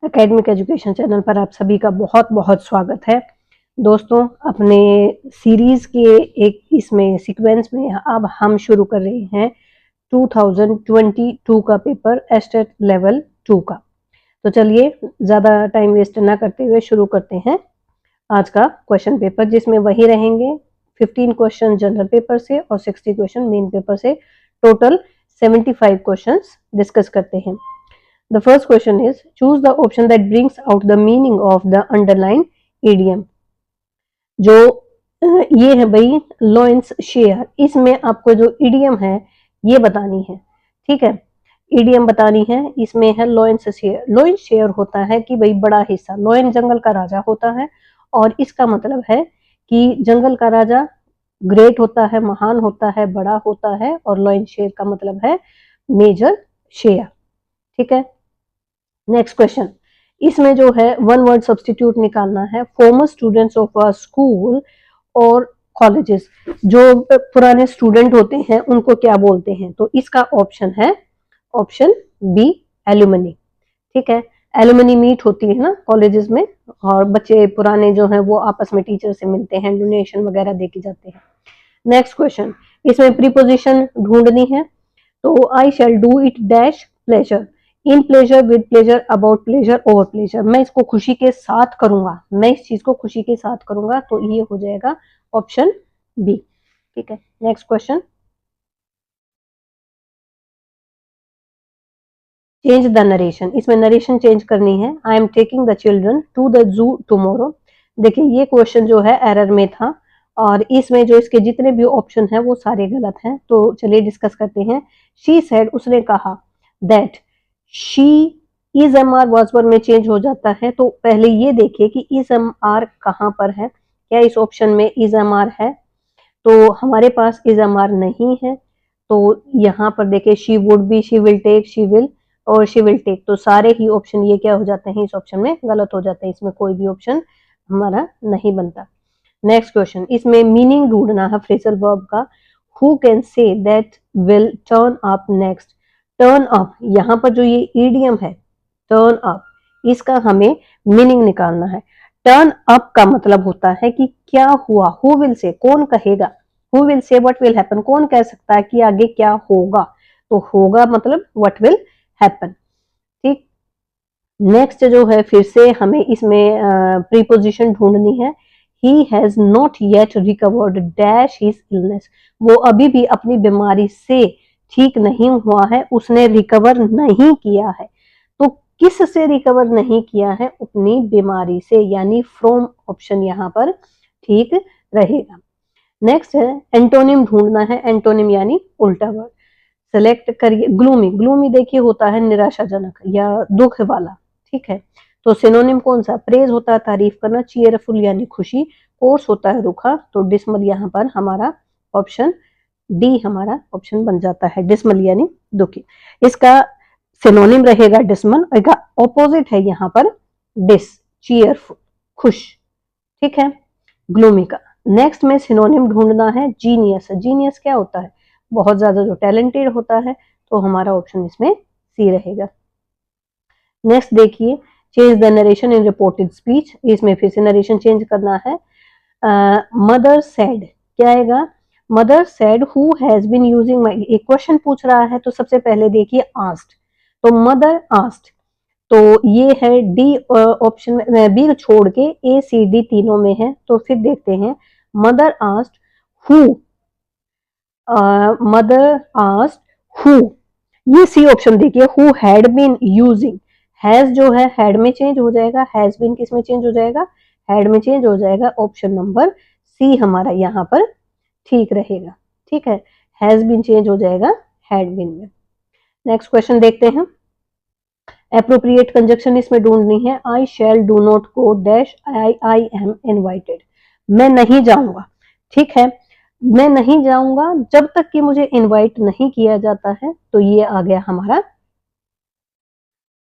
Academic education channel पर आप सभी का बहुत बहुत स्वागत है। दोस्तों, अपने सीरीज के एक इसमें सीक्वेंस में अब हम शुरू कर रहे हैं 2022 का पेपर एस्टेट लेवल 2 का। तो चलिए ज़्यादा टाइम वेस्ट ना करते हुए शुरू करते हैं आज का क्वेश्चन पेपर, जिसमें वही रहेंगे 15 क्वेश्चन जनरल पेपर से और 60 क्वेश्चन मेन पेपर से। टोटल 75 क्वेश्चंस डिस्कस करते हैं। The first question is, choose the option that brings out the meaning of the underlined idiom. जो ये है भाई लॉयंस शेयर, इसमें आपको जो इडियम है ये बतानी है। ठीक है, इडियम बतानी है। इसमें है लॉयंस शेयर। लॉयंस शेयर होता है कि भाई बड़ा हिस्सा, लॉयन जंगल का राजा होता है और इसका मतलब है कि जंगल का राजा ग्रेट होता है, महान होता है, बड़ा होता है, और लॉयन शेयर का मतलब है मेजर शेयर। ठीक है, नेक्स्ट क्वेश्चन, इसमें जो है वन वर्ड सब्स्टिट्यूट निकालना है। Farmer students of a school और कॉलेजेस, जो पुराने स्टूडेंट होते हैं उनको क्या बोलते हैं? तो इसका ऑप्शन है ऑप्शन बी, एलुमनी। ठीक है, एलुमनी मीट होती है ना कॉलेजेस में, और बच्चे पुराने जो हैं वो आपस में टीचर से मिलते हैं, डोनेशन वगैरह देके जाते हैं। नेक्स्ट क्वेश्चन, इसमें प्रीपोजिशन ढूंढनी है। तो I shall do it dash pleasure, in pleasure, with pleasure, about pleasure, over pleasure. मैं इसको खुशी के साथ करूंगा, मैं इस चीज को खुशी के साथ करूंगा, तो ये हो जाएगा ऑप्शन बी। ठीक है, next question, change the narration. इसमें नरेशन चेंज करनी है। I am taking the children to the zoo tomorrow. देखिए ये क्वेश्चन जो है एरर में था, और इसमें जो इसके जितने भी ऑप्शन है वो सारे गलत हैं। तो चलिए डिस्कस करते हैं। शी सेड, उसने कहा, that she, is am are words word में चेंज हो जाता है। तो पहले ये देखिए कि इज एम आर कहाँ पर है, क्या इस ऑप्शन में इज एम आर है? तो हमारे पास इज एम आर नहीं है। तो यहाँ पर देखिए she would be, she will take, she will और शी विल टेक, तो सारे ही ऑप्शन ये क्या हो जाते हैं, इस ऑप्शन में गलत हो जाते हैं। इसमें कोई भी ऑप्शन हमारा नहीं बनता। नेक्स्ट क्वेश्चन, इसमें मीनिंग ढूंढना है फ्रेजल वर्ब का। Who can say that will turn up next. Turn up, यहाँ पर जो ये ईडियम है टर्न अप, इसका हमें मीनिंग निकालना है। टर्न अप का मतलब होता है कि क्या हुआ। हु विल से, कौन कहेगा। Who will say what will happen, कौन कह सकता है कि आगे क्या होगा। तो होगा मतलब व्हाट विल हैपन। ठीक, नेक्स्ट जो है फिर से हमें इसमें प्रीपोजिशन ढूंढनी है। He has not yet recovered dash his illness, वो अभी भी अपनी बीमारी से ठीक नहीं हुआ है, उसने रिकवर नहीं किया है। तो किस से रिकवर नहीं किया है? अपनी बीमारी से, यानी फ्रॉम ऑप्शन यहाँ पर ठीक रहेगा। नेक्स्ट है एंटोनिम ढूंढना है। एंटोनिम यानी उल्टा वर्ड। सेलेक्ट करिए। ग्लूमी, ग्लूमी देखिए होता है निराशाजनक या दुख वाला। ठीक है, तो सिनोनिम कौन सा? प्रेज होता है तारीफ करना, चीयरफुल यानी खुशी, कोर्स होता है रूखा, तो डिसमल यहाँ पर हमारा ऑप्शन डी हमारा ऑप्शन बन जाता है, डिसमल यानी दुखी। इसका सिनोनिम रहेगा डिसमल, इसका ऑपोजिट है यहाँ पर डिस, चीयरफुल, खुश। ठीक है, ग्लूमी का। नेक्स्ट में सिनोनिम ढूंढना है। जीनियस, जीनियस क्या होता है? बहुत ज्यादा जो टैलेंटेड होता है, तो हमारा ऑप्शन इसमें सी रहेगा। नेक्स्ट देखिए, change the narration in reported speech. इसमें फिर से नरेशन चेंज करना है। मदर सेड, क्या आएगा? Mother said who has been using my, एक क्वेश्चन पूछ रहा है तो सबसे पहले देखिए आस्क्ड, तो मदर आस्क्ड, तो ये है डी ऑप्शन में, बी छोड़ के ए सी डी तीनों में है। तो फिर देखते हैं, mother asked who, mother asked who, ये सी ऑप्शन देखिए, who had been using. Has जो है हैड में चेंज हो जाएगा, हैज बीन किस में चेंज हो जाएगा? हैड में चेंज हो जाएगा। ऑप्शन नंबर सी हमारा यहाँ पर ठीक रहेगा। ठीक है, हैज बीन चेंज हो जाएगा हैड बीन में। नेक्स्ट क्वेश्चन देखते हैं। एप्रोप्रिएट कंजक्शन इसमें ढूंढनी है। I shall do not go dash, I am invited, मैं नहीं जाऊंगा। ठीक है, मैं नहीं जाऊंगा जब तक कि मुझे इनवाइट नहीं किया जाता है। तो ये आ गया हमारा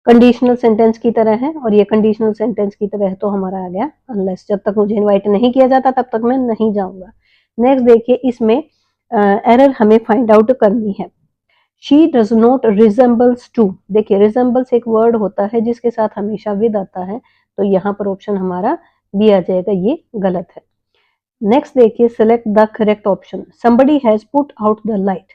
कंडीशनल सेंटेंस की तरह है, और ये कंडीशनल सेंटेंस की तरह है तो हमारा आ गया अनलेस, जब तक मुझे इनवाइट नहीं किया जाता तब तक मैं नहीं जाऊंगा। नेक्स्ट देखिए, इसमें एरर हमें फाइंड आउट करनी है। She does not resembles to, देखिए रिजेंबल्स एक वर्ड होता है जिसके साथ हमेशा विद आता है, तो यहाँ पर ऑप्शन हमारा बी आ जाएगा, ये गलत है। नेक्स्ट देखिए, select the correct option, somebody has put out the light,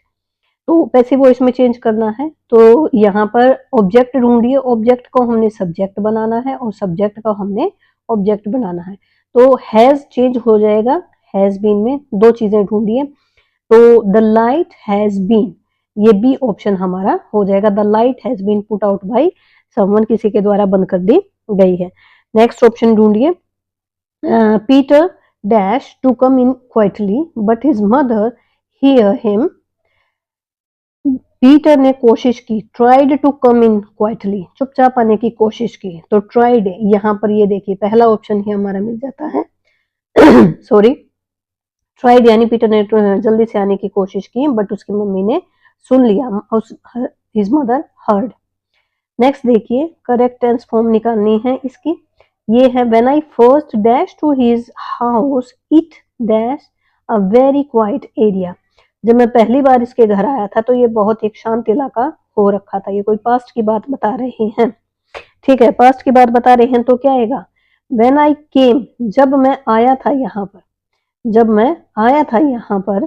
तो पैसिव वॉइस में चेंज करना है, तो यहाँ पर ऑब्जेक्ट ढूंढिए, ऑब्जेक्ट को हमने सब्जेक्ट बनाना है और सब्जेक्ट को हमने ऑब्जेक्ट बनाना है, तो हैज चेंज हो जाएगा, हैज बीन में दो चीजें ढूंढिए, तो द लाइट हैज बीन, ये बी ऑप्शन हमारा हो जाएगा, the light has been put out by someone, किसी के द्वारा बंद कर दी गई है। नेक्स्ट ऑप्शन ढूंढिए, Peter dash to come in quietly but his mother hear him, पीटर ने कोशिश की, tried to come in quietly, चुपचाप आने की कोशिश की, तो ट्राइड यहाँ पर ये देखिए पहला ऑप्शन ही हमारा मिल जाता है सॉरी, ट्राइड यानी पीटर ने जल्दी से आने की कोशिश की बट उसकी मम्मी ने सुन लिया, हिज मदर हर्ड। नेक्स्ट देखिए, करेक्ट टेंस फॉर्म निकालनी है इसकी, ये है when I first dash to his house it dash a very quiet area, जब मैं पहली बार इसके घर आया था तो ये बहुत एक शांत इलाका हो रखा था, ये कोई पास्ट की बात बता रहे हैं, ठीक है, पास्ट की बात बता रहे हैं, तो क्या आएगा, व्हेन आई केम, जब मैं आया था यहाँ पर, जब मैं आया था यहाँ पर,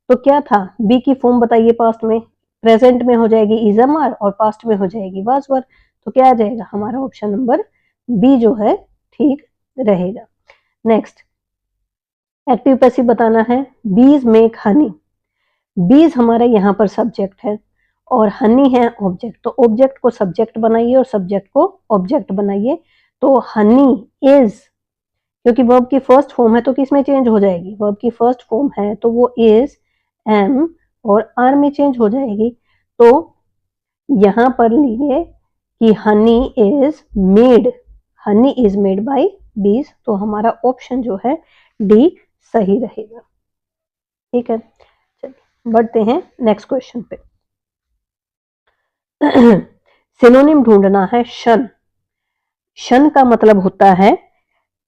तो क्या था, बी की फॉर्म बताइए, पास्ट में, प्रेजेंट में हो जाएगी इज एम आर और पास्ट में हो जाएगी वाज वर, तो क्या आ जाएगा हमारा ऑप्शन नंबर बी जो है ठीक रहेगा। नेक्स्ट, एक्टिव पैसिव बताना है, बीज मेक हनी, बीज हमारा यहाँ पर सब्जेक्ट है और हनी है ऑब्जेक्ट, तो ऑब्जेक्ट को सब्जेक्ट बनाइए और सब्जेक्ट को ऑब्जेक्ट बनाइए, तो हनी इज, क्योंकि वर्ब की फर्स्ट फॉर्म है तो किस में चेंज हो जाएगी, वर्ब की फर्स्ट फॉर्म है तो वो इज, एम और आर में चेंज हो जाएगी, तो यहाँ पर लिए कि honey is made, honey is made by बीज, तो हमारा ऑप्शन जो है डी सही रहेगा, ठीक है। चलिए बढ़ते हैं नेक्स्ट क्वेश्चन पे सिनोनिम ढूंढना है, शन, शन का मतलब होता है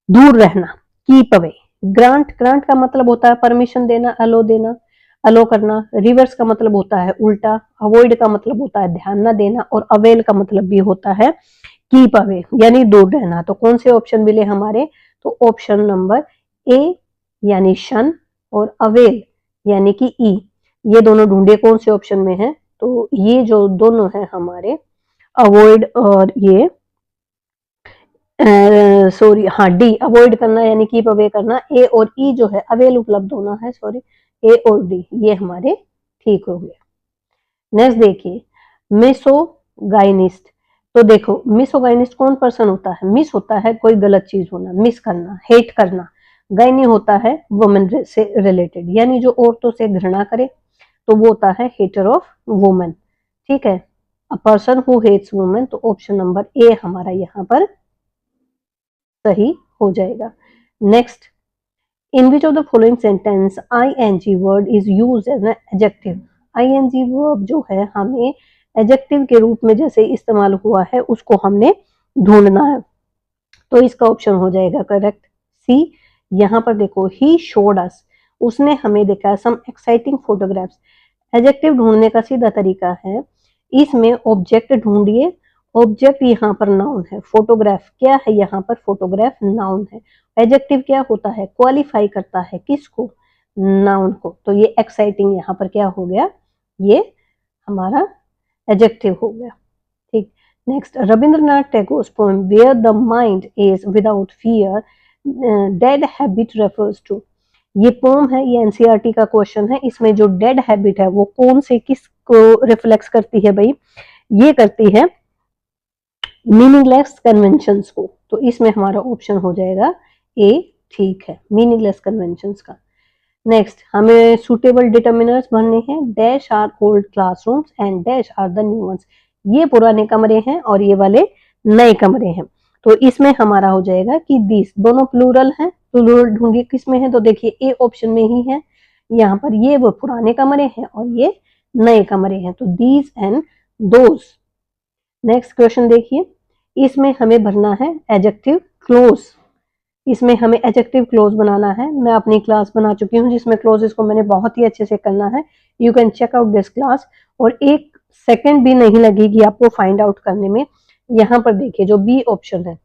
दूर रहना, कीप अवे, ग्रांट, ग्रांट का मतलब होता है परमिशन देना, अलो देना, अलो करना, रिवर्स का मतलब होता है उल्टा, अवॉइड का मतलब होता है ध्यान न देना, और अवेल का मतलब भी होता है कीप अवे यानी दूर रहना, तो कौन से ऑप्शन मिले हमारे, तो ऑप्शन नंबर ए यानी शन और अवेल यानी कि ई, ये दोनों ढूंढे कौन से ऑप्शन में है, तो ये जो दोनों है हमारे अवॉइड और ये सॉरी हाँ डी अवॉइड करना यानी कीप अवे करना, ए और ई जो है अवेल उपलब्ध होना है, सॉरी ए और डी ये हमारे ठीक हो गए। नेक्स्ट देखिए, मिसोगाइनिस्ट, तो देखो मिसोगाइनिस्ट कौन पर्सन होता है, मिस होता है कोई गलत चीज होना, मिस करना, हेट करना, गायनी होता है वुमेन से रिलेटेड यानी जो औरतों से घृणा करे, तो वो होता है हेटर ऑफ वुमेन, ठीक है, a person who hates women, तो ऑप्शन नंबर ए हमारा यहाँ पर सही हो जाएगा। Next, in which of the following sentence ing word is used as an adjective, ing verb जो है हमें एडजेक्टिव के रूप में जैसे इस्तेमाल हुआ है उसको हमने ढूंढना है, तो इसका ऑप्शन हो जाएगा करेक्ट सी। यहाँ पर देखो ही शोड अस, उसने हमें दिखाया सम एक्साइटिंग फोटोग्राफ्स, एडजेक्टिव ढूंढने का सीधा तरीका है, इसमें ऑब्जेक्ट ढूंढिए, ऑब्जेक्ट यहाँ पर नाउन है, फोटोग्राफ क्या है यहाँ पर, फोटोग्राफ नाउन है, एडजेक्टिव क्या होता है, क्वालिफाई करता है किसको, नाउन को, तो ये एक्साइटिंग यहाँ पर क्या हो गया, ये हमारा एडजेक्टिव हो गया, ठीक। Next, Rabindranath Tagore poem where the mind is without fear dead habit refers to, ये पोम है, ये एनसीईआरटी का क्वेश्चन है, इसमें जो डेड हैबिट है वो कौन से किसको रिफ्लेक्स करती है भाई, ये करती है मीनिंगलेस कन्वेंशंस को, तो इसमें हमारा ऑप्शन हो जाएगा ए, ठीक है, मीनिंगलेस कन्वेंशंस का। नेक्स्ट, हमें सुटेबल डिटर्मिनर्स भरने हैं, dash are old classrooms and dash are the new ones, ये पुराने कमरे हैं और ये वाले नए कमरे हैं, तो इसमें हमारा हो जाएगा कि दिस, दोनों प्लूरल हैं, प्लूरल ढूंढिए किस में है, तो देखिए ए ऑप्शन में ही है, यहाँ पर ये वो पुराने कमरे हैं और ये नए कमरे हैं, तो these and those. Next question देखिए, इसमें हमें भरना है एडजेक्टिव क्लोज, इसमें हमें एडजेक्टिव क्लोज बनाना है, मैं अपनी क्लास बना चुकी हूँ जिसमें क्लोजेस को मैंने बहुत ही अच्छे से करना है, you can check out this class, और एक सेकंड भी नहीं लगेगी आपको फाइंड आउट करने में। यहाँ पर देखिए जो बी ऑप्शन है,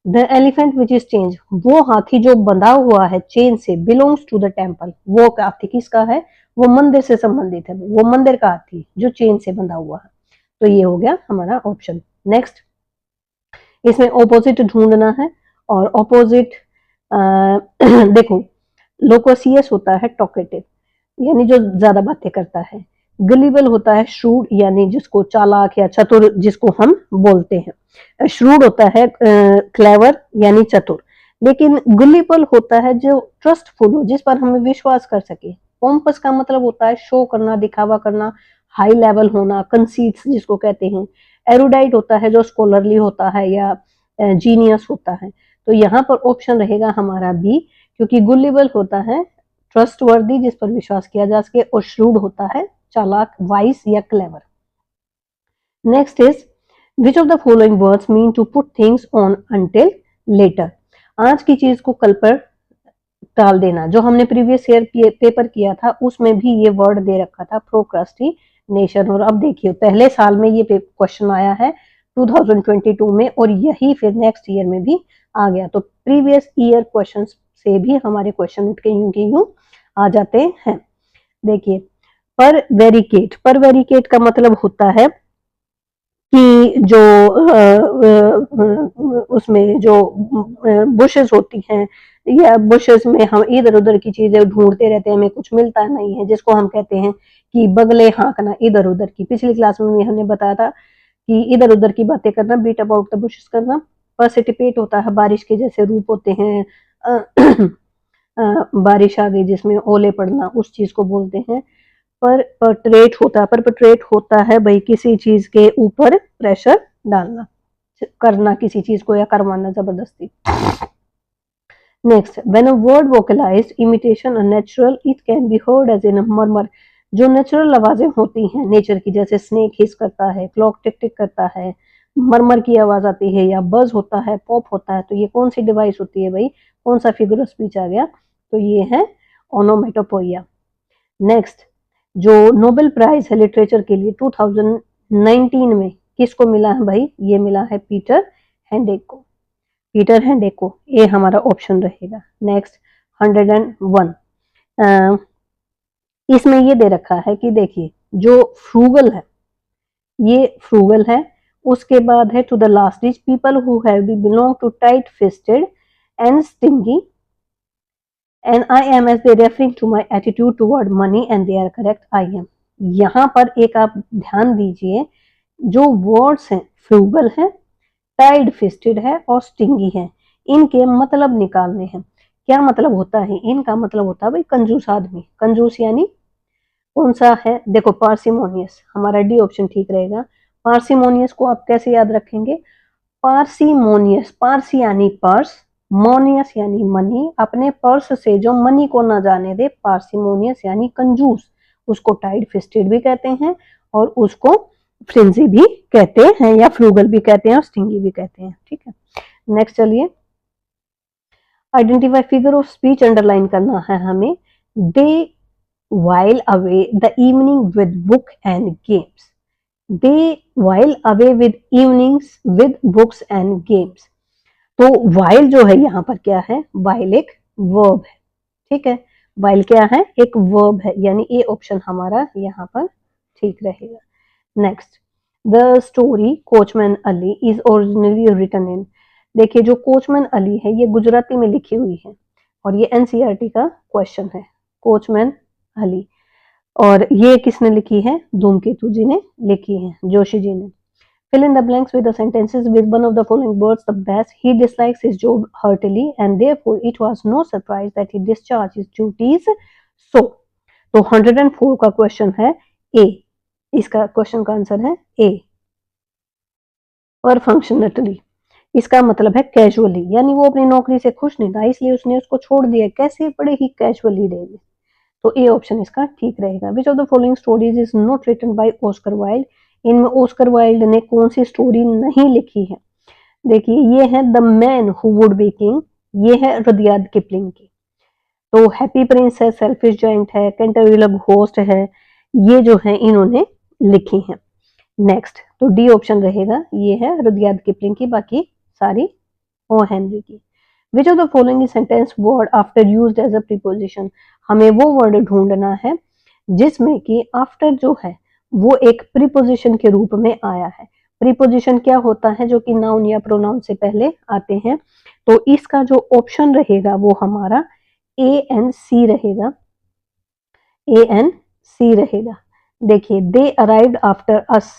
the elephant which is change, वो हाथी जो बंधा हुआ है चेन से, बिलोंग्स टू द टेम्पल, वो हाथी किसका है, वो मंदिर से संबंधित है, वो मंदिर का हाथी जो चेन से बंधा हुआ है। तो ये हो गया हमारा ऑप्शन। नेक्स्ट, इसमें ऑपोजिट ढूंढना है, और ऑपोजिट देखो, लोकोसियस होता है टॉकेटिव, यानी जो ज्यादा बातें करता है। गलीबल होता है श्रूड, यानी जिसको चालाक या चतुर जिसको हम बोलते हैं। श्रूड होता है क्लेवर यानी चतुर। लेकिन गुलिबल होता है जो ट्रस्टफुल हो, जिस पर हमें विश्वास कर सके। पोम्पस का मतलब होता है शो करना, दिखावा करना, हाई लेवल होना, कंसीट्स जिसको कहते हैं। एरुडाइट होता है जो स्कॉलरली होता है या जीनियस होता है। तो यहाँ पर ऑप्शन रहेगा हमारा बी, क्योंकि गुलिबल होता है ट्रस्टवर्दी जिस पर विश्वास किया जा सके, और श्रूड होता है चालाक, वाइस या clever. Next is which of the following words mean to put things on until later. आज की चीज को कल पर टाल देना, जो हमने प्रीवियस ईयर पेपर किया था उसमें भी ये वर्ड दे रखा था, प्रोक्रास्टिनेशन। और अब देखिए पहले साल में ये क्वेश्चन आया है 2022 में, और यही फिर नेक्स्ट ईयर में भी आ गया। तो प्रीवियस ईयर क्वेश्चन से भी हमारे क्वेश्चन उठ के यूं के यूं आ जाते हैं। देखिए, पर वेरिकेट का मतलब होता है कि जो उसमें जो बुशेस होती हैं, या बुशेस में हम इधर उधर की चीजें ढूंढते रहते हैं, हमें कुछ मिलता नहीं है, जिसको हम कहते हैं कि बगले हाँकना इधर उधर की। पिछली क्लास में हमने बताया था कि इधर उधर की बातें करना, बीट अबाउट द बुशेस करना। पर्सिटिपेट होता है बारिश के जैसे रूप होते हैं, बारिश आ गई जिसमें ओले पड़ना, उस चीज को बोलते हैं। परपेट्रेट होता है भाई किसी चीज के ऊपर प्रेशर डालना, करना किसी चीज को या करवाना जबरदस्ती। Next, when a word vocalized imitation natural, it can be heard as in murmur. जो नेचुरल आवाजें होती हैं नेचर की, जैसे स्नेक हिस करता है, क्लॉक टिक टिक करता है, मरमर की आवाज आती है, या बज होता है, पॉप होता है, तो ये कौन सी डिवाइस होती है भाई, कौन सा फिगर ऑफ स्पीच आ गया, तो ये है ओनोमेटोपोइया। नेक्स्ट, जो नोबेल प्राइज है लिटरेचर के लिए 2019 में किसको मिला है भाई, ये मिला है पीटर हैंडेक को। पीटर हैंडेक को, ये हमारा ऑप्शन रहेगा। नेक्स्ट 101, इसमें ये दे रखा है कि देखिए जो फ्रूगल है, ये फ्रूगल है। उसके बाद है to the last is people who have be belong to tight fisted and stingy and I am as they referring to my attitude toward money and they are correct, I am। यहाँ पर एक आप ध्यान दीजिए, जो words हैं frugal है, Tide fisted है और स्टिंगी है, इनके मतलब निकालने हैं। क्या मतलब होता है इनका, मतलब होता है भाई कंजूस आदमी। कंजूस यानी कौन सा है, देखो पार्सिमोनियस, हमारा डी ऑप्शन ठीक रहेगा। पार्सिमोनियस को आप कैसे याद रखेंगे, पार्सिमोनियस, पार्सी यानी पर्स, मोनियस यानी मनी, अपने पर्स से जो मनी को ना जाने दे, पार्सिमोनियस यानी कंजूस। उसको टाइड फिस्टेड भी कहते हैं, और उसको फ्रिंजी भी कहते हैं, या फ्रूगल भी कहते हैं, और स्टिंगी भी कहते हैं। ठीक है, नेक्स्ट चलिए, identify figure of speech underline करना है हमें। दे while away the evening with book and games, they while away with evenings with books and games। तो while जो है यहाँ पर क्या है, while एक वर्ब है। ठीक है, while क्या है, एक वर्ब है, यानी ए ऑप्शन हमारा यहाँ पर ठीक रहेगा। Next, the story coachman Ali is originally written in, देखिए जो कोचमैन अली है ये गुजराती में लिखी हुई है, और ये एनसीईआरटी का क्वेश्चन है, कोचमैन अली। और ये किसने लिखी है, धूमकेतु जी ने लिखी है, जोशी जी ने। Fill in the blanks with the sentences with one of the following words the best. He dislikes his job heartily and therefore it was no surprise that he discharged his duties so। तो 104 का question है ए, इसका question का answer है ए। परफंक्शनली, इसका मतलब है casually, यानी वो अपनी नौकरी से खुश नहीं था इसलिए उसने उसको छोड़ दिया, कैसे बड़े ही कैजुअली डेली। तो ए ऑप्शन इसका ठीक रहेगा। Which of the following stories is not written by Oscar Wilde, इनमें ऑस्कर वाइल्ड ने कौन सी स्टोरी नहीं लिखी है। देखिए ये है the man who would be king, ये है रुडयार्ड किपलिंग की। तो हैप्पी प्रिंस है, सेल्फिश जायंट है, कैंटरविले घोस्ट है, ये जो है इन्होंने लिखी है। नेक्स्ट तो डी ऑप्शन रहेगा, ये है रुडयार्ड किपलिंग की, बाकी सारी ओ हेनरी की। Which of the following sentence word after used as a preposition, हमें वो वर्ड ढूंढना है जिसमें कि आफ्टर जो है वो एक प्रीपोजिशन के रूप में आया है। प्रीपोजिशन क्या होता है, जो कि नाउन या प्रोनाउन से पहले आते हैं। तो इसका जो ऑप्शन रहेगा वो हमारा ए एन सी रहेगा, ए एन सी रहेगा। देखिए दे अराइव्ड आफ्टर अस,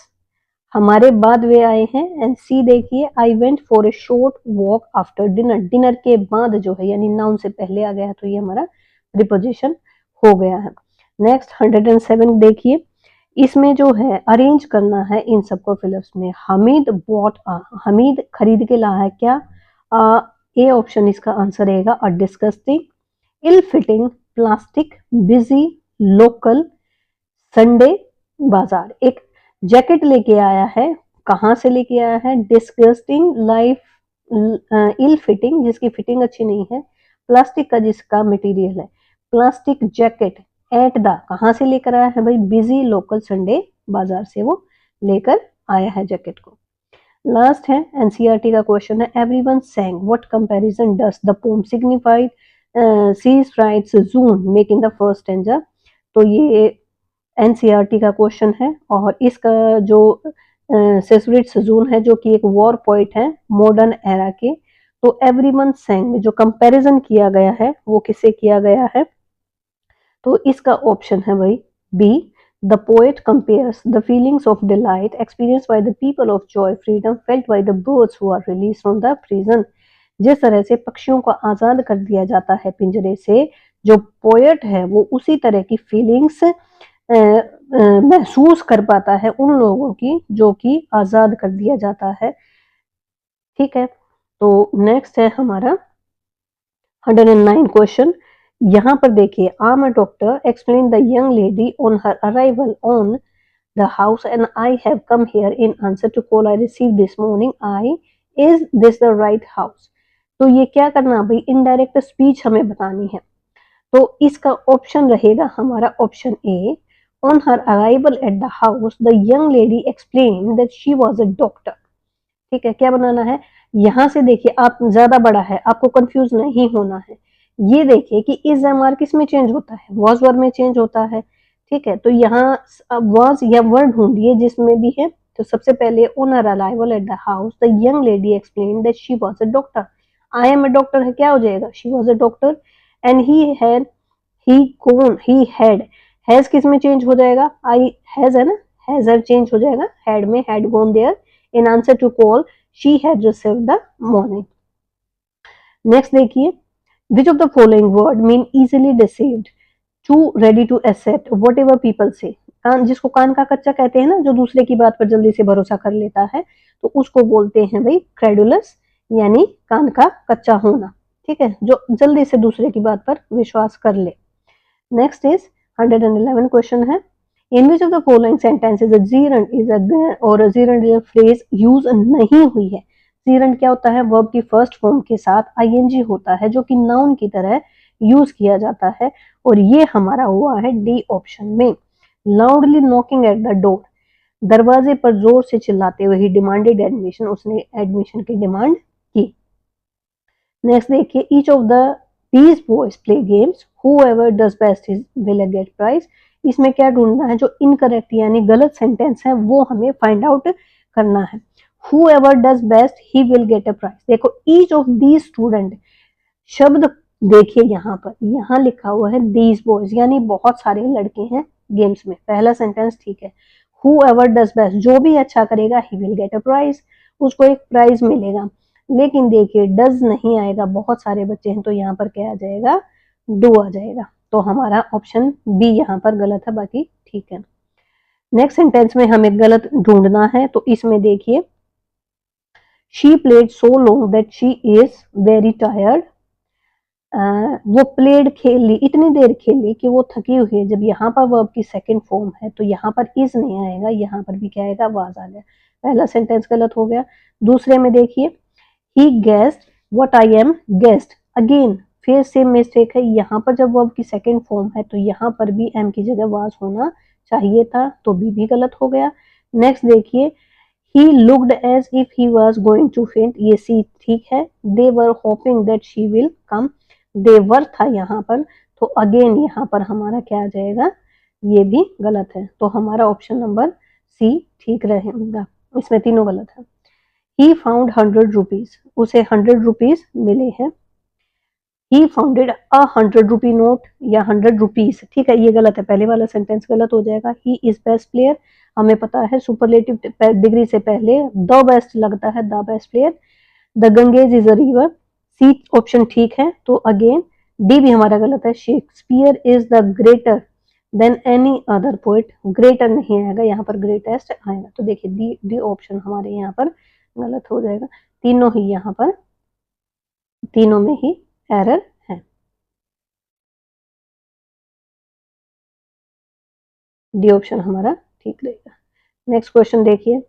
हमारे बाद वे आए हैं। एंड सी देखिए, I went for a short walk after dinner, dinner के बाद जो है यानी नाउन से पहले आ गया है, तो ये हमारा प्रीपोजिशन हो गया है। नेक्स्ट 107 देखिए, इसमें जो है अरेंज करना है इन सबको फिलिप्स में। हमीद बॉट हमीद खरीद के लाया है क्या, ए ऑप्शन इसका आंसर रहेगा a disgusting, ill fitting, plastic, busy, local, Sunday, bazaar. एक जैकेट लेके आया है, कहाँ से लेके आया है, डिस्गस्टिंग, लाइफ, इल फिटिंग जिसकी फिटिंग अच्छी नहीं है, प्लास्टिक का जिसका मटेरियल है, प्लास्टिक जैकेट, एट द कहाँ से लेकर आया है भाई, बिजी, लोकल, संडे, बाजार से वो लेकर आया है जैकेट को। लास्ट है एनसीईआरटी का क्वेश्चन है, everyone sang what comparison does the poem signified Siegfried Sassoon make in the first stanza. तो ये एनसीईआरटी का क्वेश्चन है और इसका जो सेसुरेट सजून है जो कि एक वॉर पोइट है मॉडर्न एरा के, तो एवरीवन सैंग में जो कंपैरिजन किया गया है वो किससे किया गया है, तो इसका ऑप्शन है भाई B, the poet compares the feelings of delight experience by the people of joy freedom felt by the birds who are released from the prison. जिस तरह से पक्षियों को आजाद कर दिया जाता है पिंजरे से, जो पोएट है वो उसी तरह की फीलिंग्स महसूस कर पाता है उन लोगों की जो कि आजाद कर दिया जाता है। ठीक है, तो नेक्स्ट है हमारा 109 क्वेश्चन। यहाँ पर देखिए, I am a doctor explain the young lady on her arrival on the house and I have come here in answer to call I receive this morning, I is this the right house. तो ये क्या करना भाई, indirect speech हमें बतानी है। तो इसका ऑप्शन रहेगा हमारा option A, on her arrival at the house the young lady explain that she was a doctor. ठीक है, क्या बनाना है, यहां से देखिए आप ज्यादा बड़ा है, आपको कंफ्यूज नहीं होना है। ये देखिए कि इज एमआर किस में चेंज होता है, वॉज वर्ड में चेंज होता है। ठीक है, तो यहाँ वॉज या वर्ड ढूंढिए जिसमें भी है। तो सबसे पहले on her arrival at the house the young lady explain that she was a doctor, I am a doctor है, क्या हो जाएगा, she was a doctor. And he has किस में चेंज हो जाएगा, आई हैज है ना, हैज चेंज हो जाएगा, हैड में, had gone there in answer to call she had received the morning। Next देखिए, which of the following word mean easily deceived, too ready to accept whatever people say। कान, जिसको कान का कच्चा कहते हैं ना, जो दूसरे की बात पर जल्दी से भरोसा कर लेता है, तो उसको बोलते हैं भाई क्रेडुलस, यानी कान का कच्चा होना। ठीक है, जो जल्दी से दूसरे की बात पर विश्वास कर ले। नेक्स्ट इज 111 क्वेश्चन है, in which of the following sentences a gerund is a or a gerund is a phrase use नहीं हुई है। gerund क्या होता है, वर्ब की फर्स्ट फॉर्म के साथ ing होता है जो कि नाउन की तरह यूज किया जाता है, और ये हमारा हुआ है डी ऑप्शन में। Loudly knocking at the door, दरवाजे पर जोर से चिल्लाते हुए ही डिमांडेड एडमिशन, उसने एडमिशन की डिमांड की। नेक्स्ट देखिए, each of the these boys play games, whoever does best is will get prize। इसमें क्या ढूंढना है, जो इनकरेक्ट यानी गलत सेंटेंस है वो हमें फाइंड आउट करना है। whoever does best he will get a prize। देखो each of these स्टूडेंट शब्द देखिए, यहाँ पर यहाँ लिखा हुआ है these boys, यानी बहुत सारे लड़के हैं गेम्स में। पहला सेंटेंस ठीक है, whoever does best, जो भी अच्छा करेगा he will get a prize, उसको एक प्राइज मिलेगा। लेकिन देखिए डज नहीं आएगा, बहुत सारे बच्चे हैं, तो यहाँ पर क्या आ जाएगा, डू आ जाएगा। तो हमारा ऑप्शन बी यहाँ पर गलत है, बाकी ठीक है। नेक्स्ट सेंटेंस में हमें गलत ढूंढना है, तो इसमें देखिए, she played so long that she is very tired. वो प्लेड खेल ली, इतनी देर खेल ली कि वो थकी हुई है। जब यहाँ पर वर्ब की सेकंड फॉर्म है तो यहाँ पर इज नहीं आएगा, यहाँ पर भी क्या आएगा, वाज आ गया। पहला सेंटेंस गलत हो गया। दूसरे में देखिए, he guessed what I am guessed, again फिर सेम मिस्टेक है। यहाँ पर जब वर्ब की सेकंड फॉर्म है तो यहाँ पर भी एम की जगह वाज होना चाहिए था, तो बी भी गलत हो गया। नेक्स्ट देखिए, he looked as if he was going to faint, ये सी ठीक है। they were hoping that she will come, they were था यहाँ पर, तो अगेन यहाँ पर हमारा क्या आ जाएगा, ये भी गलत है, तो हमारा ऑप्शन नंबर सी ठीक रहेगा, इसमें तीनों गलत है। he found 100 rupees, उसे 100 रुपीज मिले हैं। he founded a 100 rupee note या 100 rupees, ठीक है, ये गलत है, पहले वाला सेंटेंस गलत हो जाएगा। he is best player, हमें पता है सुपरलेटिव डिग्री से पहले द बेस्ट लगता है, the best player. The Ganges is a river, C option ठीक है, तो अगेन डी भी हमारा गलत है। Shakespeare is the greater than any other poet, greater नहीं आएगा यहाँ पर, ग्रेटेस्ट आएगा, तो देखिए डी ऑप्शन हमारे यहाँ पर गलत हो जाएगा। तीनों ही यहाँ पर, तीनों में ही एरर है, डी ऑप्शन हमारा ठीक रहेगा। नेक्स्ट क्वेश्चन देखिए,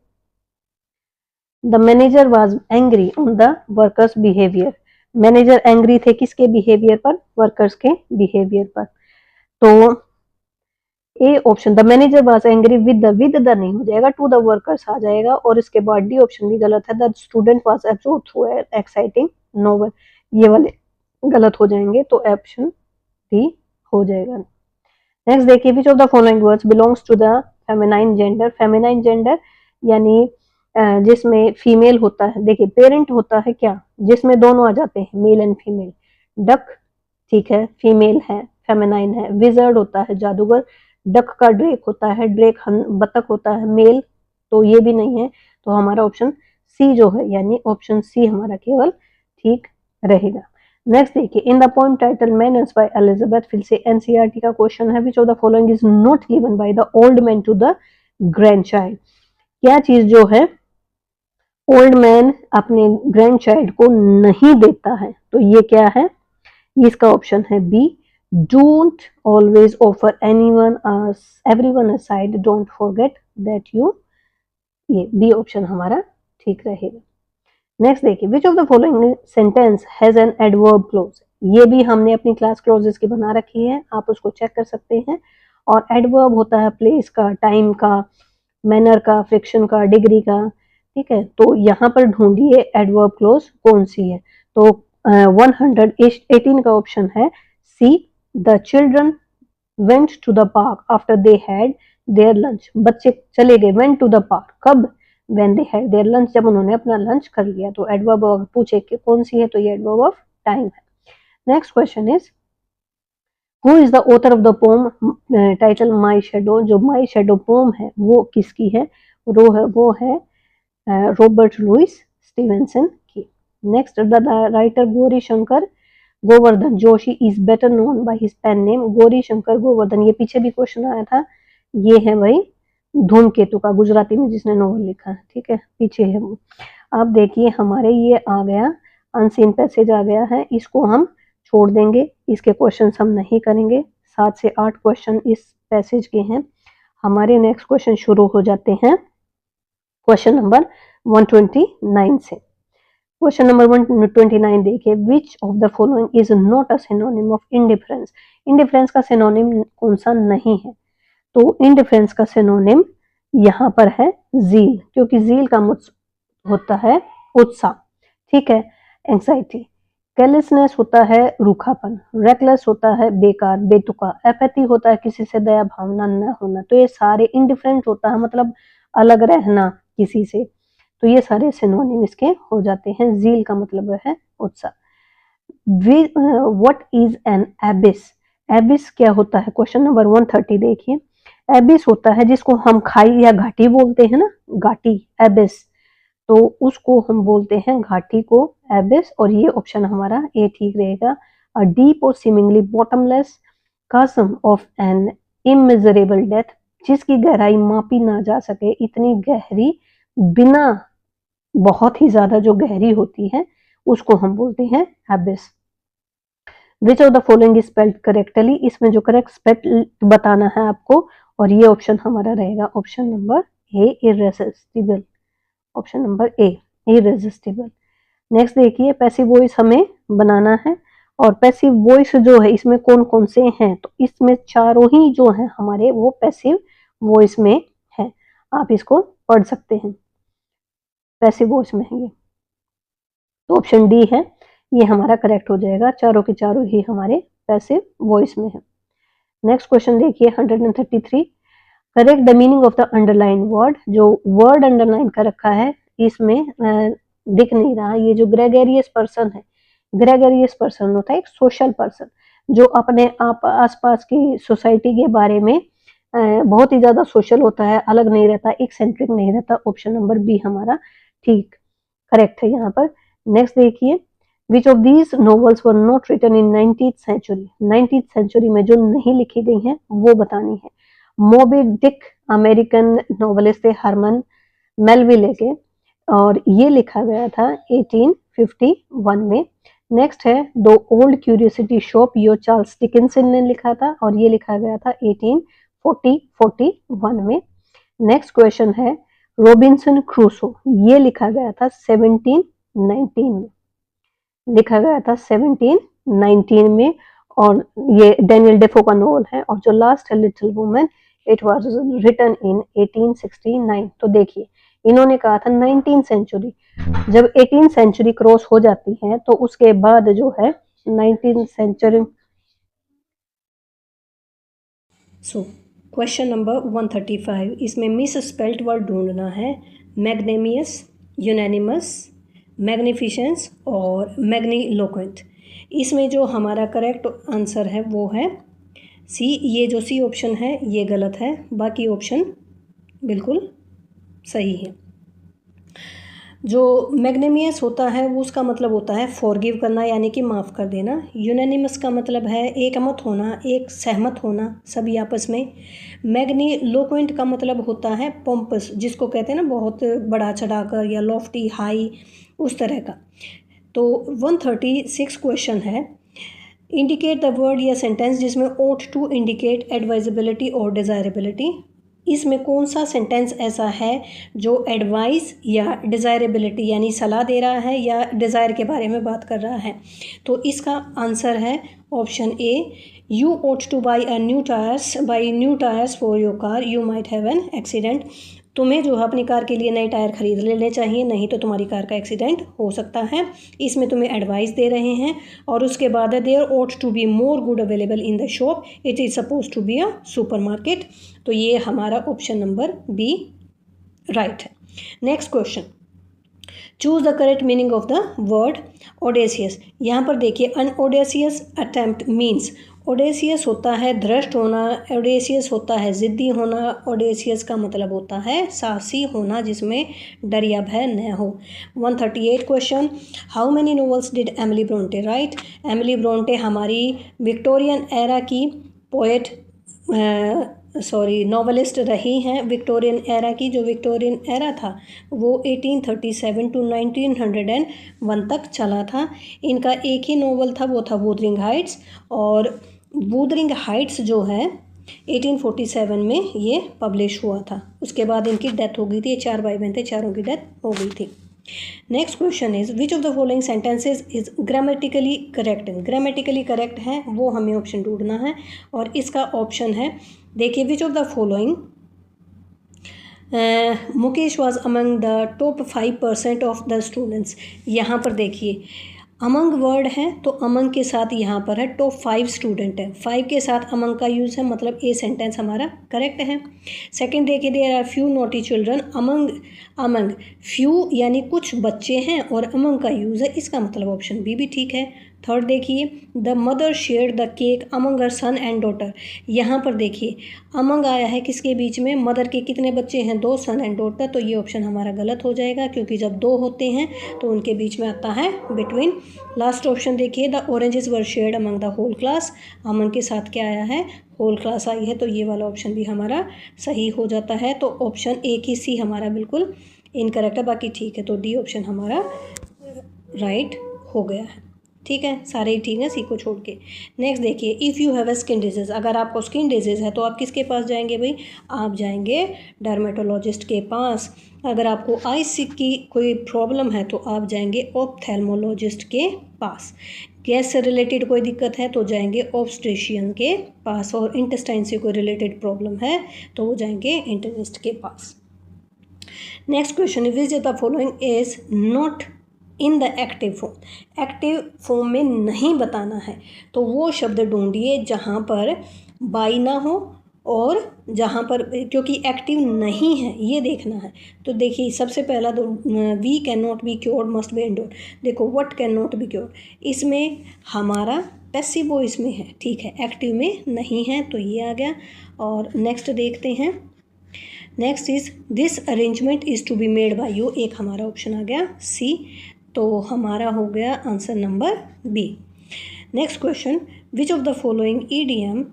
the manager was angry on the workers behaviour, manager angry थे किसके बिहेवियर पर, वर्कर्स के बिहेवियर पर, तो A option the manager was angry with the नहीं हो जाएगा, टू द वर्कर्स आ जाएगा, और इसके बाद डी ऑप्शन भी गलत है। The student was absorbed through exciting novel, ये वाले गलत हो जाएंगे, तो ऑप्शन डी हो जाएगा। नेक्स्ट देखिए, which of the following words belongs to the feminine gender, feminine gender यानी जिसमें फीमेल होता है, देखिए पेरेंट होता है क्या, जिसमें दोनों आ जाते हैं, मेल एंड फीमेल। डक ठीक है, फीमेल है, फेमिनाइन है। विजर्ड होता है जादूगर, डक का ड्रेक होता है, ड्रेक बतख होता है, मेल, तो ये भी नहीं है, तो हमारा ऑप्शन सी जो है, यानी ऑप्शन सी हमारा केवल ठीक रहेगा। नेक्स्ट देखिए, in the poem title manners by Elizabeth, फिर से एनसीईआरटी का क्वेश्चन है, which of the following is not given by the old man to the grandchild, क्या चीज जो है ओल्ड मैन अपने ग्रैंड चाइल्ड को नहीं देता है, तो ये क्या है, इसका ऑप्शन है B, don't always offer everyone a side, don't forget that you, ये बी ऑप्शन हमारा ठीक रहेगा। नेक्स्ट देखिए, which of the following sentence has an adverb clause, ये भी हमने अपनी क्लास क्लोजेस की बना रखी है, आप उसको चेक कर सकते हैं, और एडवर्ब होता है प्लेस का, टाइम का, मैनर का, फ्रिक्शन का, डिग्री का, ठीक है, तो यहाँ पर ढूंढिए एडवर्ब क्लोज कौन सी है, तो 118 का ऑप्शन है C, the children went to the park after they had their lunch, बच्चे चले गए वेंट टू द पार्क, कब, when they had their lunch, जब उन्होंने अपना लंच कर लिया, तो एडवर्ब अगर पूछे कि कौन सी है, तो ये एडवर्ब ऑफ टाइम है। Next question is, who is the author of the pome title my shadow, जो माई शेडो पोम है वो किसकी है, वो है रॉबर्ट लुइस स्टीवेंसन की। Next, the writer Gauri Shankar Govardhan Joshi is better known by his pen name, Gauri Shankar Govardhan, ये पीछे भी क्वेश्चन आया था, ये है वही धूमकेतु का, गुजराती में जिसने नॉवल लिखा है, ठीक है, पीछे है वो। अब देखिए हमारे ये आ गया अनसीन पैसेज आ गया है, इसको हम छोड़ देंगे, इसके क्वेश्चन हम नहीं करेंगे, 7 से 8 क्वेश्चन इस पैसेज के हैं। हमारे नेक्स्ट क्वेश्चन शुरू हो जाते हैं क्वेश्चन नंबर 129 से। क्वेश्चन नंबर 129 देखिए, which of the following is not a synonym of indifference, indifference का सिनोनिम कौन सा नहीं है, तो इंडिफरेंस का सिनोनिम यहाँ पर है जील, क्योंकि जील का होता है उत्साह, ठीक है, एंग्जाइटी, केयरलेसनेस होता है रूखापन, रेकलेस होता है बेकार बेतुका, एपैथी होता है किसी से दया भावना न होना, तो ये सारे इंडिफरेंट होता है मतलब अलग रहना किसी से, तो ये सारे सिनोनिम इसके हो जाते हैं। जील का मतलब है उत्साह। व्हाट इज एन एबिस, एबिस क्या होता है, क्वेश्चन नंबर 130 देखिए, एबिस होता है जिसको हम खाई या घाटी बोलते हैं ना, घाटी एबिस, तो उसको हम बोलते हैं घाटी को एबिस, और ये ऑप्शन हमारा ए ठीक रहेगा। अ डीप और seemingly bottomless chasm of an immeasurable death, जिसकी गहराई मापी ना जा सके, इतनी गहरी, बिना बहुत ही ज्यादा जो गहरी होती है उसको हम बोलते हैं एबिस। विच of the following is spelled correctly, इसमें जो करेक्ट स्पेल बताना है आपको, और ये ऑप्शन हमारा रहेगा ऑप्शन नंबर ए, इररेसिस्टिबल, ऑप्शन नंबर ए, इररेसिस्टिबल। नेक्स्ट देखिए, पैसिव वॉइस हमें बनाना है, और पैसिव वॉइस जो है इसमें कौन कौन से हैं, तो इसमें चारों ही जो हैं हमारे वो पैसिव वॉइस में है। आप इसको पढ़ सकते हैं, पैसिव वॉइस में है ये। तो ऑप्शन डी है, ये हमारा करेक्ट हो जाएगा, चारों के चारों ही हमारे पैसिव वॉइस में है। नेक्स्ट क्वेश्चन देखिए 133, correct the meaning of the underline word. जो वर्ड अंडरलाइन कर रखा है इसमें दिख नहीं रहा, ये जो ग्रेगरियस पर्सन है, ग्रेगरियस पर्सन होता है एक सोशल पर्सन जो अपने आप आसपास की सोसाइटी के बारे में बहुत ही ज्यादा सोशल होता है, अलग नहीं रहता, एक सेंट्रिक नहीं रहता। ऑप्शन नंबर बी हमारा ठीक करेक्ट है यहाँ पर। नेक्स्ट देखिए, which of these novels were not written in 19th century. 19th century में जो नहीं लिखी गई हैं वो बतानी है। मोबी डिक अमेरिकन नॉवेलिस्ट थे हरमन मेलविले के, और ये लिखा गया था 1851 में। नेक्स्ट है the old curiosity shop, yo Charles Dickinson ने लिखा था और ये लिखा गया था 1841 में। नेक्स्ट क्वेश्चन है रॉबिन्सन क्रूसो, ये लिखा गया था 1719 में, लिखा गया था 1719 में, और ये डैनियल डेफो का नॉवल है। और जो लास्ट है little women, it was written in 1869। तो देखिए इन्होंने कहा था 19th सेंचुरी, जब 18th सेंचुरी क्रॉस हो जाती है तो उसके बाद जो है 19th century. So question number 135, इसमें मिस स्पेल्ट वर्ड ढूंढना है। मैग्नेमियस, यूनानिमस, मैग्निफिशेंस और मैग्नीलोक्वेंट। इसमें जो हमारा करेक्ट आंसर है वो है सी। ये जो सी ऑप्शन है ये गलत है, बाकी ऑप्शन बिल्कुल सही है। जो मैग्नेमियस होता है वो उसका मतलब होता है फॉरगिव करना, यानी कि माफ़ कर देना। यूनानिमस का मतलब है एक मत होना, एक सहमत होना सभी आपस में। मैग्नीलोक्वेंट का मतलब होता है पोम्पस, जिसको कहते हैं ना बहुत बढ़ा चढ़ाकर या लॉफ्टी हाई, उस तरह का। तो 136 क्वेश्चन है, इंडिकेट द वर्ड या सेंटेंस जिसमें ought टू इंडिकेट एडवाइजेबिलिटी और डिज़ायरेबिलिटी। इसमें कौन सा सेंटेंस ऐसा है जो एडवाइस या डिज़ायरेबिलिटी यानी सलाह दे रहा है या डिज़ायर के बारे में बात कर रहा है। तो इसका आंसर है option A, you ought two by new tyres for your car, you might have an accident. तुम्हें जो है अपनी कार के लिए नए टायर खरीद लेने चाहिए, नहीं तो तुम्हारी कार का एक्सीडेंट हो सकता है। इसमें तुम्हें एडवाइस दे रहे हैं। और उसके बाद है there ought to be more good available in the shop, it is suppose to be a supermarket. तो ये हमारा ऑप्शन नंबर बी राइट है। Next question, choose the correct meaning of the word audacious. यहाँ पर देखिए अनऑडेसियस attempt means, ऑडेसियस होता है धृष्ट होना, ऑडेसियस होता है ज़िद्दी होना, ऑडेसियस का मतलब होता है साहसी होना जिसमें डर या भय न हो। 138 question, how many novels did Emily Bronte right. Emily Bronte हमारी विक्टोरियन एरा की पोएट नॉवेलिस्ट रही हैं। विक्टोरियन एरा की, जो विक्टोरियन एरा था वो 1837 टू 1901 तक चला था। इनका एक ही नॉवल था, वो था वुदरिंग हाइट्स, और वुदरिंग हाइट्स जो है 1847 में ये पब्लिश हुआ था। उसके बाद इनकी डेथ हो गई थी, ये 4 भाई बहन थे, चारों की डेथ हो गई थी। Next question is which of the following sentences is grammatically correct. Grammatically correct है वो हमें ऑप्शन ढूंढना है, और इसका ऑप्शन है देखिए, which of the following Mukesh was among the top 5% of the students. यहाँ पर देखिए अमंग वर्ड है तो अमंग के साथ यहाँ पर है टॉप 5 स्टूडेंट है, 5 के साथ अमंग का यूज़ है, मतलब ए सेंटेंस हमारा करेक्ट है। सेकंड देखिए, there are few naughty children among few यानी कुछ बच्चे हैं और अमंग का यूज़ है, इसका मतलब ऑप्शन बी भी ठीक है। थर्ड देखिए, the mother share the cake among her son and daughter. यहाँ पर देखिए अमंग आया है किसके बीच में, मदर के कितने बच्चे हैं, 2 सन एंड डॉटर, तो ये ऑप्शन हमारा गलत हो जाएगा क्योंकि जब 2 होते हैं तो उनके बीच में आता है बिटवीन। लास्ट ऑप्शन देखिए, the oranges were shared among the whole class. Among के साथ क्या आया है, होल क्लास आई है, तो ये वाला ऑप्शन भी हमारा सही हो जाता है। तो ऑप्शन ए की सी हमारा बिल्कुल इनकरेक्ट है, बाकी ठीक है। तो डी ऑप्शन हमारा राइट हो गया है। ठीक है, सारे ही ठीक है सी को छोड़ के। नेक्स्ट देखिए, if you have a skin disease, अगर आपको स्किन डिजीज़ है तो आप किसके पास जाएंगे भाई, आप जाएंगे डर्मेटोलॉजिस्ट के पास। अगर आपको आइस की कोई प्रॉब्लम है तो आप जाएंगे ऑप्थेल्मोलॉजिस्ट के पास। गैस से रिलेटेड कोई दिक्कत है तो जाएंगे ऑब्स्ट्रिशियन के पास, और इंटेस्टाइन से कोई रिलेटेड प्रॉब्लम है तो वो जाएंगे इंटर्निस्ट के पास। Next question, which of the following is not in the active form. Active form में नहीं बताना है तो वो शब्द ढूंढिए जहाँ पर बाई ना हो और जहाँ पर, क्योंकि एक्टिव नहीं है ये देखना है। तो देखिए सबसे पहला तो we can not be cured must be endured. देखो what can not be cured, इसमें हमारा पैसिव वॉइस में है, ठीक है, एक्टिव में नहीं है तो ये आ गया। और नेक्स्ट देखते हैं, next is this arrangement is to be made by you, एक हमारा ऑप्शन आ गया सी, तो हमारा हो गया answer number B. Next question, which of the following EDM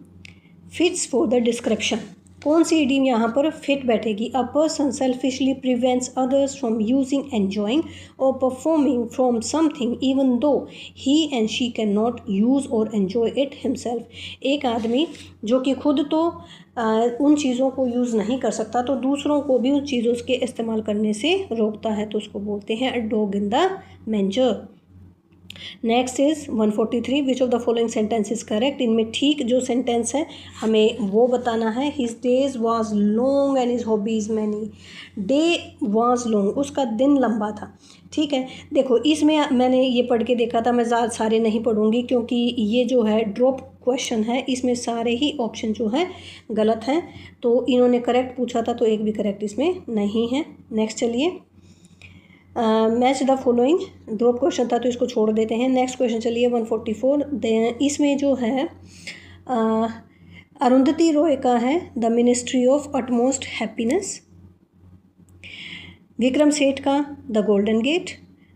fits for the description. कौन सी ईडीएम यहाँ पर फिट बैठेगी। A person selfishly prevents others from using, enjoying or performing from something even though he and she can not use or enjoy it himself. एक आदमी जो कि खुद तो उन चीज़ों को यूज़ नहीं कर सकता तो दूसरों को भी उन चीज़ों के इस्तेमाल करने से रोकता है, तो उसको बोलते हैं a dog in the manger. Next is 143, which of the following sentence is correct. इनमें ठीक जो सेंटेंस है हमें वो बताना है। His days was long and his hobbies many. Day was long, उसका दिन लंबा था, ठीक है। देखो इसमें मैंने ये पढ़ के देखा था, मैं ज़्यादा सारे नहीं पढ़ूंगी क्योंकि ये जो है ड्रॉप क्वेश्चन है, इसमें सारे ही ऑप्शन जो है गलत हैं। तो इन्होंने करेक्ट पूछा था तो एक भी करेक्ट इसमें नहीं है। नेक्स्ट चलिए, match the following, drop question था तो इसको छोड़ देते हैं। नेक्स्ट क्वेश्चन चलिए 144, इसमें जो है अरुंधति रॉय का है the ministry of utmost happiness. Vikram Seth का the golden gate,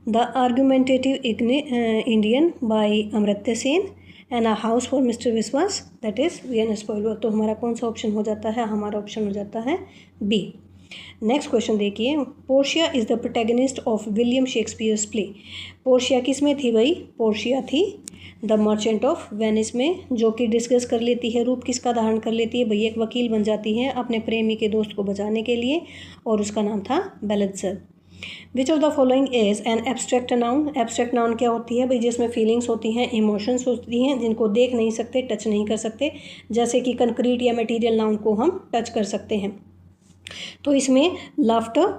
the argumentative Indian by Amartya Sen and a house for mister Biswas, that is V N. Spielberg. तो हमारा कौन सा ऑप्शन हो जाता है, हमारा ऑप्शन हो जाता है बी। नेक्स्ट क्वेश्चन देखिए, Portia is the protagonist of William Shakespeare's play. Portia किस में थी भाई, पोर्शिया थी द मर्चेंट ऑफ वेनिस में, जो कि डिस्कस कर लेती है, रूप किसका धारण कर लेती है भाई, एक वकील बन जाती है अपने प्रेमी के दोस्त को बचाने के लिए और उसका नाम था बेलेट्जर। Which of the following is an abstract noun. Abstract noun क्या होती है भाई, जिसमें फीलिंग्स होती हैं, इमोशंस होती हैं, जिनको देख नहीं सकते, टच नहीं कर सकते, जैसे कि कंक्रीट या मटेरियल नाउन को हम टच कर सकते हैं। तो इसमें लाफ्टर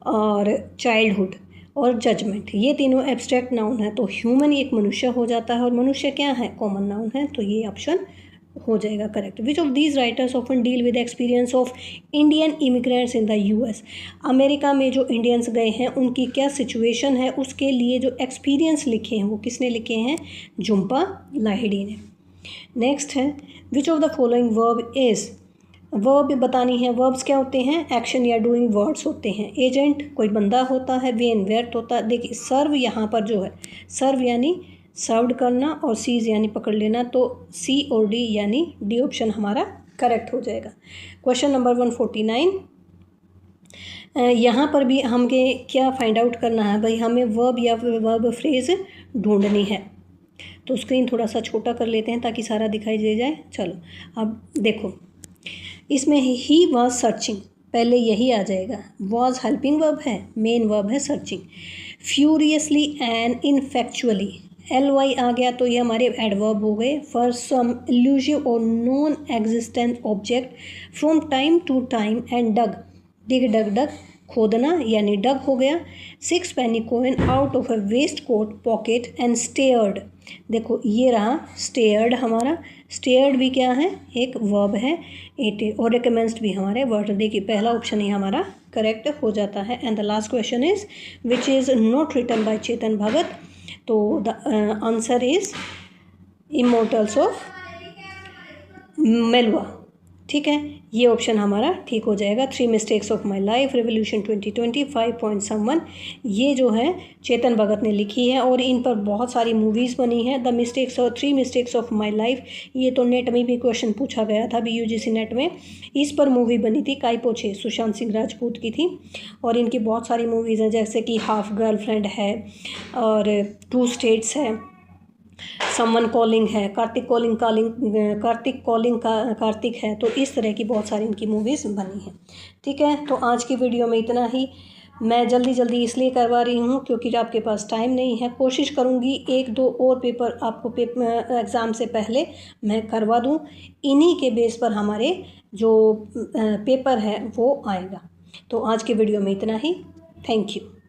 और चाइल्डहुड और जजमेंट, ये तीनों एब्स्ट्रैक्ट नाउन है। तो ह्यूमन एक मनुष्य हो जाता है और मनुष्य क्या है, कॉमन नाउन है, तो ये ऑप्शन हो जाएगा correct. Which of these writers often deal with experience of Indian immigrants in the US. America में जो इंडियंस गए हैं उनकी क्या सिचुएशन है, उसके लिए जो एक्सपीरियंस लिखे हैं वो किसने लिखे हैं, झुम्पा लाहिड़ी ने। नेक्स्ट है, which of the following verb is, verb बतानी है। वर्ब्स क्या होते हैं, एक्शन या डूइंग वर्ड्स होते हैं। एजेंट कोई बंदा होता है, वेन व्यर्थ होता है। देखिए सर्व यहाँ पर जो है, सर्व यानी सर्व्ड करना और सीज यानी पकड़ लेना, तो सी और डी यानी डी ऑप्शन हमारा करेक्ट हो जाएगा। क्वेश्चन नंबर 149, यहाँ पर भी हमें क्या फाइंड आउट करना है भाई, हमें वर्ब या वर्ब फ्रेज ढूंढनी है। तो स्क्रीन थोड़ा सा छोटा कर लेते हैं ताकि सारा दिखाई दे जाए। चलो अब देखो, इसमें ही वॉज सर्चिंग, पहले यही आ जाएगा। वॉज हेल्पिंग वर्ब है, मेन वर्ब है searching. Furiously and ineffectually, ly आ गया तो ये हमारे एडवर्ब हो गए। For some elusive or non existent object from time to time and dug, dig dug dug, खोदना यानी डग हो गया। 6 penny coin out of a waistcoat pocket and stared, देखो ये रहा स्टेयर्ड हमारा, स्टेयर्ड भी क्या है, एक वर्ब है। एट और रिकमेंस्ड भी हमारे वर्ड। देखिए पहला ऑप्शन ही हमारा करेक्ट हो जाता है। And the last question is which is not written by Chetan Bhagat, तो the answer is immortals of Meluha, ठीक है, ये ऑप्शन हमारा ठीक हो जाएगा। 3 mistakes of my life, revolution 2020, 5 point someone, ये जो है चेतन भगत ने लिखी है और इन पर बहुत सारी मूवीज़ बनी हैं। द मिस्टेक्स और 3 मिस्टेक्स ऑफ माई लाइफ, ये तो नेट में भी क्वेश्चन पूछा गया था भी यूजीसी नेट में, इस पर मूवी बनी थी। काय पो छे सुशांत सिंह राजपूत की थी। और इनकी बहुत सारी मूवीज़ हैं जैसे कि हाफ गर्लफ्रेंड है और 2 स्टेट्स है, समवन कॉलिंग है, कार्तिक कॉलिंग कार्तिक है। तो इस तरह की बहुत सारी इनकी मूवीज़ बनी हैं, ठीक है। तो आज की वीडियो में इतना ही। मैं जल्दी इसलिए करवा रही हूँ क्योंकि आपके पास टाइम नहीं है। कोशिश करूँगी 1-2 और पेपर आपको एग्ज़ाम से पहले मैं करवा दूँ, इन्हीं के बेस पर हमारे जो पेपर है वो आएगा। तो आज के वीडियो में इतना ही। Thank you.